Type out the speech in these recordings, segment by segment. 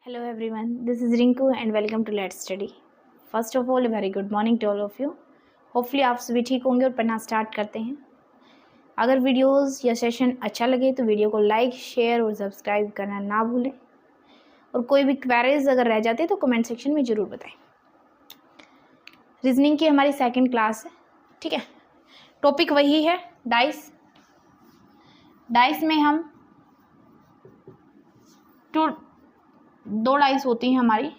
Hello everyone, this is Rinku and welcome to Let's Study. First of all, a very good morning to all of you. Hopefully आप सभी ठीक होंगे और पढ़ना start करते हैं. अगर वीडियोस या सेशन अच्छा लगे तो वीडियो को लाइक, शेयर और सब्सक्राइब करना ना भूलें. और कोई भी क्वेरीज अगर रह जाते तो कमेंट सेक्शन में ज़रूर बताएं. रीजनिंग की हमारी सेकंड क्लास है, ठीक है. टॉपिक वही है डाइस. डाइस में हम दो डाइस होती हैं हमारी,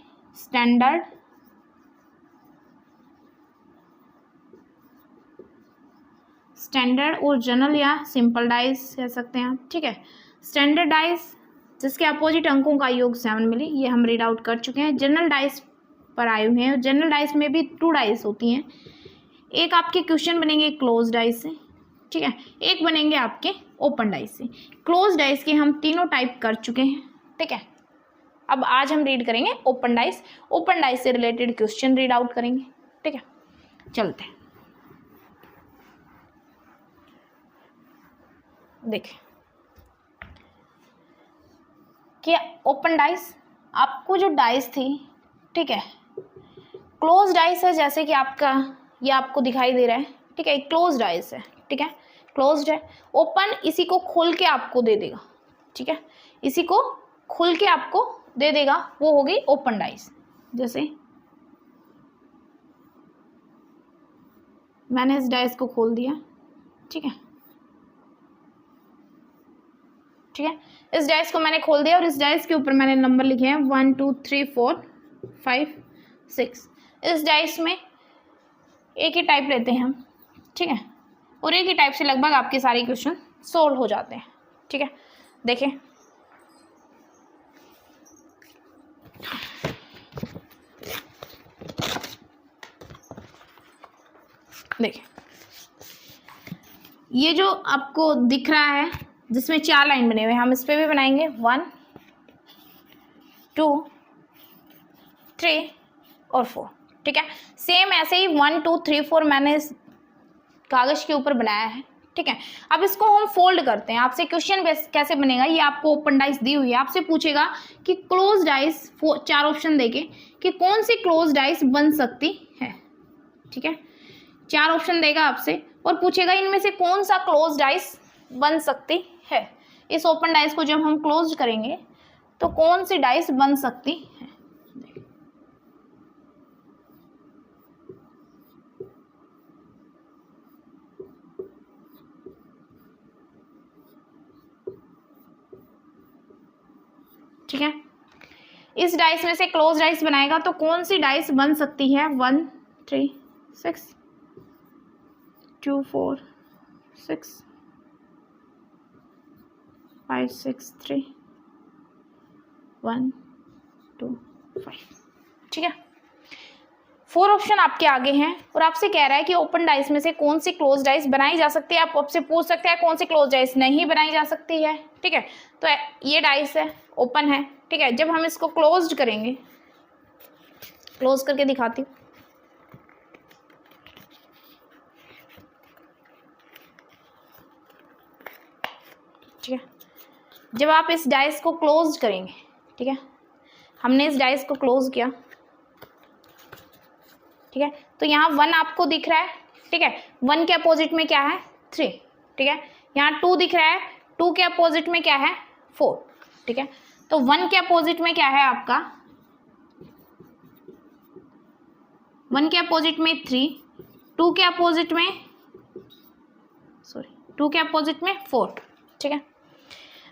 स्टैंडर्ड और जनरल या सिंपल डाइस कह सकते हैं आप, ठीक है. स्टैंडर्ड डाइस जिसके अपोजिट अंकों का योग 7 मिले, ये हम रीड आउट कर चुके हैं. जनरल डाइस पर आए हुए हैं. जनरल डाइस में भी 2 डाइस होती हैं. एक आपके क्वेश्चन बनेंगे क्लोज डाइस से, ठीक है. एक बनेंगे आपके ओपन डाइस से. क्लोज डाइस के हम तीनों टाइप कर चुके हैं, ठीक है. अब आज हम रीड करेंगे ओपन डाइस. ओपन डाइस से रिलेटेड क्वेश्चन रीड आउट करेंगे, ठीक है. चलते हैं. देखें कि ओपन डाइस, आपको जो डाइस थी, ठीक है, क्लोज डाइस है. जैसे कि आपका ये आपको दिखाई दे रहा है, ठीक है. क्लोज डाइस है, ठीक है, क्लोज्ड है. ओपन इसी को खोल के आपको दे देगा, ठीक है. इसी को खोल के आपको दे देगा, वो हो गई ओपन डाइस. जैसे मैंने इस डाइस को खोल दिया, ठीक है, ठीक है. इस डाइस को मैंने खोल दिया और इस डाइस के ऊपर मैंने नंबर लिखे हैं 1 2 3 4 5 6. इस डाइस में एक ही टाइप लेते हैं हम, ठीक है. और एक ही टाइप से लगभग आपके सारे क्वेश्चन सोल्व हो जाते हैं, ठीक है. देखें देखिए, ये जो आपको दिख रहा है जिसमें 4 लाइन बने हुए हैं, हम इस पे भी बनाएंगे 1 2 3 और 4, ठीक है. सेम ऐसे ही 1 2 3 4 मैंने इस कागज के ऊपर बनाया है, ठीक है. अब इसको हम फोल्ड करते हैं. आपसे क्वेश्चन कैसे बनेगा, ये आपको ओपन डाइस दी हुई है. आपसे पूछेगा कि क्लोज डाइस, 4 ऑप्शन देके कि कौन सी क्लोज डाइस बन सकती है, ठीक है. 4 ऑप्शन देगा आपसे और पूछेगा इनमें से कौन सा क्लोज डाइस बन सकती है. इस ओपन डाइस को जब हम क्लोज करेंगे तो कौन सी डाइस बन सकती है. ठीक है, इस डाइस में से क्लोज डाइस बनाएगा तो कौन सी डाइस बन सकती है. 1 3 6 2 4 6 5 6 3 1 2 5, ठीक है. 4 ऑप्शन आपके आगे हैं और आपसे कह रहा है कि ओपन डाइस में से कौन सी क्लोज डाइस बनाई जा सकती है. आप आपसे पूछ सकते हैं कौन सी क्लोज डाइस नहीं बनाई जा सकती है, ठीक है. तो ये डाइस है, ओपन है, ठीक है. जब हम इसको क्लोज करेंगे, क्लोज करके दिखाती हूँ, ठीक है. जब आप इस डाइस को क्लोज करेंगे, ठीक है, हमने इस डाइस को क्लोज किया, ठीक है. तो यहाँ 1 आपको दिख रहा है, ठीक है. 1 के अपोजिट में क्या है 3, ठीक है. यहाँ 2 दिख रहा है, 2 के अपोजिट में क्या है 4, ठीक है. तो 1 के अपोजिट में क्या है आपका 1 के अपोजिट में 3, 2 के अपोजिट में 4, ठीक है.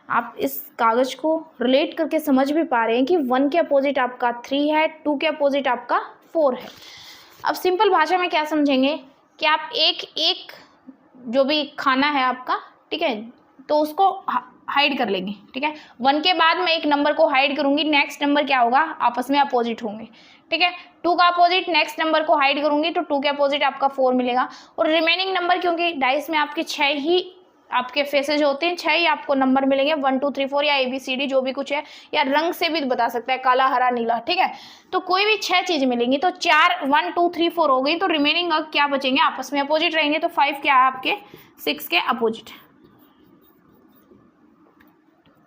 आप इस कागज को रिलेट करके समझ भी पा रहे हैं कि 1 के अपोजिट आपका 3 है, 2 के अपोजिट आपका 4 है. अब सिंपल भाषा में क्या समझेंगे कि आप एक जो भी खाना है आपका, ठीक है, तो उसको हाइड कर लेंगे, ठीक है. 1 के बाद मैं एक नंबर को हाइड करूंगी, नेक्स्ट नंबर क्या होगा, आपस में अपोजिट होंगे, ठीक है. 2 का अपोजिट नेक्स्ट नंबर को हाइड करूंगी तो 2 के अपोजिट आपका 4 मिलेगा. और रिमेनिंग नंबर, क्योंकि डाइस में आपके 6 ही आपके फेसेज होते हैं, 6 ही आपको नंबर मिलेंगे, 1 2 3 4 या ABCD जो भी कुछ है, या रंग से भी बता सकता है, काला हरा नीला, ठीक है. तो कोई भी 6 चीज मिलेंगी. तो 4 1 2 3 4 हो गई, तो रिमेनिंग अंक क्या बचेंगे, आपस में अपोजिट रहेंगे. तो 5 क्या है आपके 6 के अपोजिट,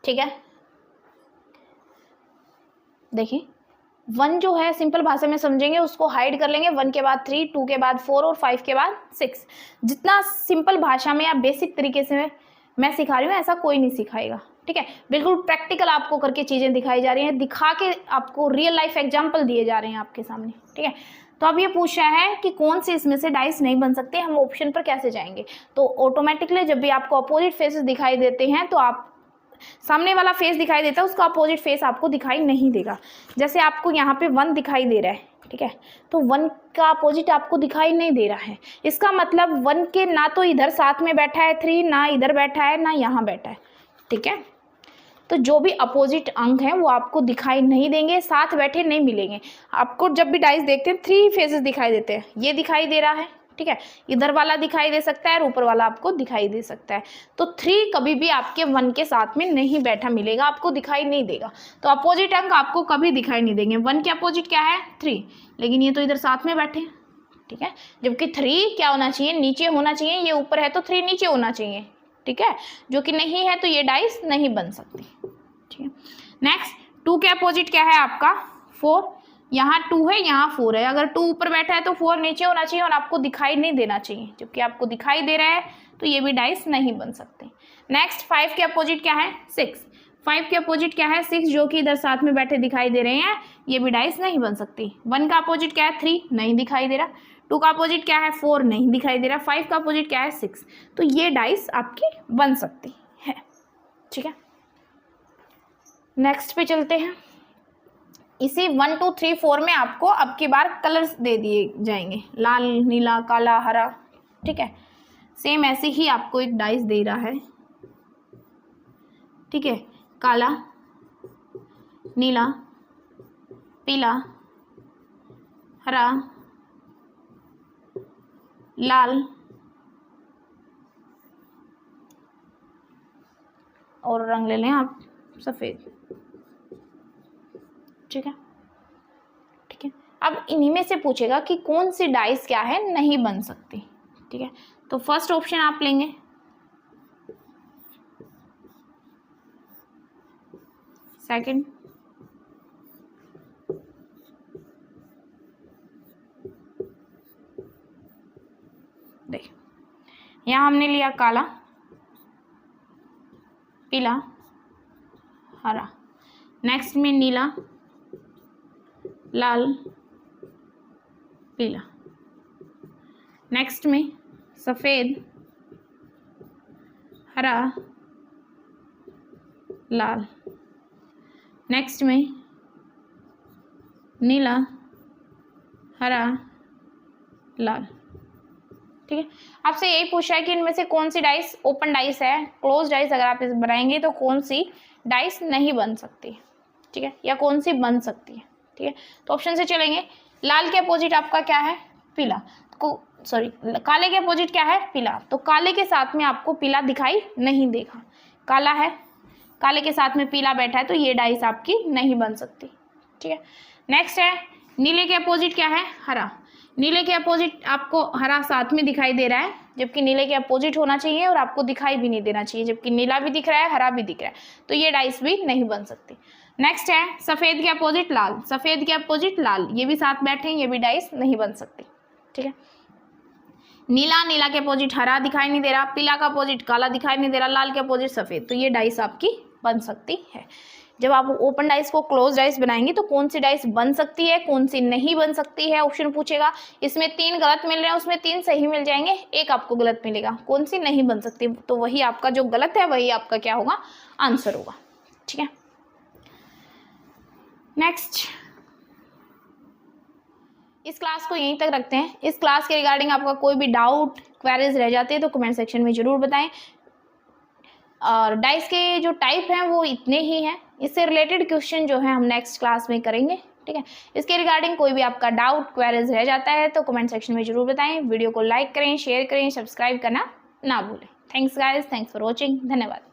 ठीक है. देखिए 1 जो है सिंपल भाषा में समझेंगे उसको हाइड कर लेंगे, 1 के बाद 3, 2 के बाद 4 और 5 के बाद 6। जितना सिंपल भाषा में या बेसिक तरीके से मैं सिखा रही हूँ ऐसा कोई नहीं सिखाएगा, ठीक है। बिल्कुल प्रैक्टिकल आपको करके चीज़ें दिखाई जा रही हैं, दिखा के आपको रियल लाइफ एग्जाम्पल दिए जा रहे हैं आपके सामने, ठीक है। तो अब ये पूछ रहा है कि कौन से इसमें से डाइस नहीं बन सकते, हम ऑप्शन पर कैसे जाएंगे। तो ऑटोमेटिकली जब भी आपको अपोजिट फेसेस दिखाई देते हैं तो आप सामने वाला फेस दिखाई देता है उसका अपोजिट फेस आपको दिखाई नहीं देगा। जैसे आपको यहाँ पे 1 दिखाई दे रहा है, ठीक है, तो 1 का अपोजिट आपको दिखाई नहीं दे रहा है। इसका मतलब 1 के ना तो इधर साथ में बैठा है 3, ना इधर बैठा है, ना यहाँ बैठा है, ठीक है। तो जो भी अपोजिट अंक हैं वो आपको दिखाई नहीं देंगे, साथ बैठे नहीं मिलेंगे। आपको जब भी डाइस देखते हैं 3 फेसेस दिखाई देते हैं, ये दिखाई दे रहा है, ठीक है, इधर वाला दिखाई दे सकता है और ऊपर वाला आपको दिखाई दे सकता है। तो 3 कभी भी आपके 1 के साथ में नहीं बैठा मिलेगा, आपको दिखाई नहीं देगा। तो अपोजिट अंक आपको कभी दिखाई नहीं देंगे। 1 के अपोजिट क्या है 3, लेकिन ये तो इधर साथ में बैठे हैं, ठीक है। जबकि 3 क्या होना चाहिए, नीचे होना चाहिए, ये ऊपर है तो 3 नीचे होना चाहिए, ठीक है, जो कि नहीं है तो ये डाइस नहीं बन सकती, ठीक है। नेक्स्ट 2 के अपोजिट क्या है आपका 4, यहाँ 2 है यहाँ 4 है। अगर 2 ऊपर बैठा है तो 4 नीचे होना चाहिए और आपको दिखाई नहीं देना चाहिए, जबकि आपको दिखाई दे रहा है तो ये भी डाइस नहीं बन सकते। नेक्स्ट 5 के अपोजिट क्या है 6, 5 के अपोजिट क्या है 6, जो कि इधर साथ में बैठे दिखाई दे रहे हैं, ये भी डाइस नहीं बन सकती। 1 का अपोजिट क्या है 3, नहीं दिखाई दे रहा। 2 का अपोजिट क्या है 4, नहीं दिखाई दे रहा। 5 का अपोजिट क्या है 6, तो ये डाइस आपकी बन सकती है, ठीक है। नेक्स्ट पे चलते हैं। इसी 1 2 3 4 में आपको अब की बार कलर्स दे दिए जाएंगे, लाल, नीला, काला, हरा, ठीक है। सेम ऐसे ही आपको एक डाइस दे रहा है, ठीक है, काला, नीला, पीला, हरा, लाल और रंग ले लें आप सफ़ेद, ठीक है, ठीक है। अब इन्हीं में से पूछेगा कि कौन सी डाइस क्या है नहीं बन सकती, ठीक है। तो फर्स्ट ऑप्शन आप लेंगे, सेकंड, देख यहाँ हमने लिया काला, पीला, हरा। नेक्स्ट में नीला, लाल, पीला। नेक्स्ट में सफ़ेद, हरा, लाल। नेक्स्ट में नीला, हरा, लाल, ठीक है। आपसे यही पूछा है कि इनमें से कौन सी डाइस ओपन डाइस है, क्लोज डाइस अगर आप इस बनाएंगे तो कौन सी डाइस नहीं बन सकती, ठीक है, या कौन सी बन सकती है, ठीक है। तो ऑप्शन से चलेंगे। लाल के अपोजिट आपका क्या है पीला, काले के अपोजिट क्या है पीला, तो काले के साथ में आपको पीला दिखाई नहीं देगा। काला है, काले के साथ में पीला बैठा है, तो ये डाइस आपकी नहीं बन सकती, ठीक है। नेक्स्ट है नीले के अपोजिट क्या है हरा, नीले के अपोजिट आपको हरा साथ में दिखाई दे रहा है, जबकि नीले के अपोजिट होना चाहिए और आपको दिखाई भी नहीं देना चाहिए, जबकि नीला भी दिख रहा है हरा भी दिख रहा है, तो ये डाइस भी नहीं बन सकती। नेक्स्ट है सफ़ेद के अपोजिट लाल, सफ़ेद के अपोजिट लाल, ये भी साथ बैठे हैं, ये भी डाइस नहीं बन सकती, ठीक है। नीला, नीला के अपोजिट हरा दिखाई नहीं दे रहा, पीला का अपोजिट काला दिखाई नहीं दे रहा, लाल के अपोजिट सफ़ेद, तो ये डाइस आपकी बन सकती है। जब आप ओपन डाइस को क्लोज डाइस बनाएंगे तो कौन सी डाइस बन सकती है कौन सी नहीं बन सकती है ऑप्शन पूछेगा। इसमें 3 गलत मिल रहे हैं, उसमें 3 सही मिल जाएंगे, एक आपको गलत मिलेगा, कौन सी नहीं बन सकती, तो वही आपका जो गलत है वही आपका क्या होगा आंसर होगा, ठीक है। नेक्स्ट, इस क्लास को यहीं तक रखते हैं। इस क्लास के रिगार्डिंग आपका कोई भी डाउट क्वेरीज रह जाते हैं तो कमेंट सेक्शन में ज़रूर बताएं। और डाइस के जो टाइप हैं वो इतने ही हैं, इससे रिलेटेड क्वेश्चन जो है हम नेक्स्ट क्लास में करेंगे, ठीक है। इसके रिगार्डिंग कोई भी आपका डाउट क्वेरीज रह जाता है तो कमेंट सेक्शन में ज़रूर बताएं। वीडियो को लाइक करें, शेयर करें, सब्सक्राइब करना ना भूलें। Thanks guys, thanks for watching, धन्यवाद।